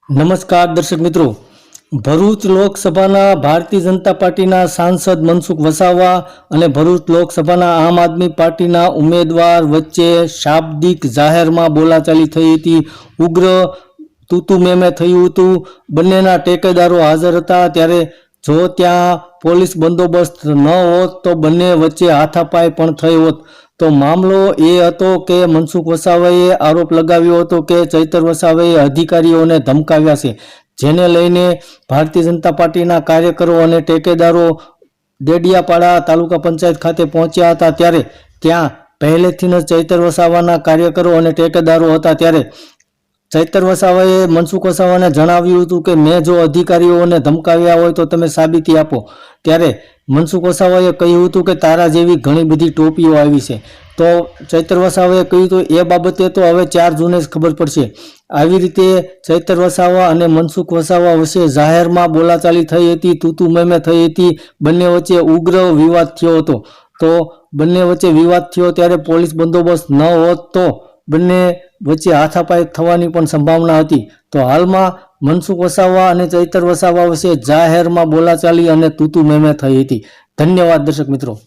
નમસ્કાર દર્શક મિત્રો, ભરૂચ લોકસભાના ભારતીય જનતા પાર્ટીના સાંસદ મનસુખ વસાવા અને ભરૂચ લોકસભાના આમ આદમી પાર્ટીના ઉમેદવાર વચ્ચે શાબ્દિક જાહેરમાં બોલાચાલી થઈ હતી. ઉગ્ર તૂતુ મેમે થયું હતું. બંનેના ટેકેદારો હાજર હતા. ત્યારે જો ત્યાં પોલીસ બંદોબસ્ત ન હોત તો બંને વચ્ચે હાથાપાઈ પણ થઈ હોત. તો મામલો એ હતો કે મનસુખ વસાવાએ આરોપ લગાવ્યો હતો કે ચૈતર વસાવાએ અધિકારીઓને ધમકાવ્યા છે, જેને લઈને ભારતીય જનતા પાર્ટીના કાર્યકરો અને ટેકેદારો દેડિયાપાડા તાલુકા પંચાયત ખાતે પહોંચ્યા હતા. ત્યારે ત્યાં પહેલેથી જ ચૈતર વસાવાના કાર્યકરો અને ટેકેદારો હતા. ત્યારે ચૈતર વસાવાએ મનસુખ વસાવાને જણાવ્યું હતું કે મેં જો અધિકારીઓને ધમકાવ્યા હોય તો તમે સાબિતી આપો. ત્યારે મનસુખ વસાવાએ કહ્યું હતું કે તારા જેવી ઘણી બધી ટોપીઓ આવી છે. તો ચૈતર વસાવાએ કહ્યું હતું એ બાબતે તો હવે 4 જૂને જ ખબર પડશે. આવી રીતે ચૈતર વસાવા અને મનસુખ વસાવા વચ્ચે જાહેરમાં બોલાચાલી થઈ હતી, તૂતુ મેમે થઈ હતી. બંને વચ્ચે ઉગ્ર વિવાદ થયો હતો. તો બંને વચ્ચે વિવાદ થયો ત્યારે પોલીસ બંદોબસ્ત ન હોત તો બંને વચ્ચે હાથાપાઈ થવાની પણ સંભાવના હતી. તો હાલમાં મનસુખ વસાવા અને ચૈતર વસાવા વચ્ચે જાહેરમાં બોલાચાલી અને તૂતુ મેમે થઈ હતી. ધન્યવાદ દર્શક મિત્રો.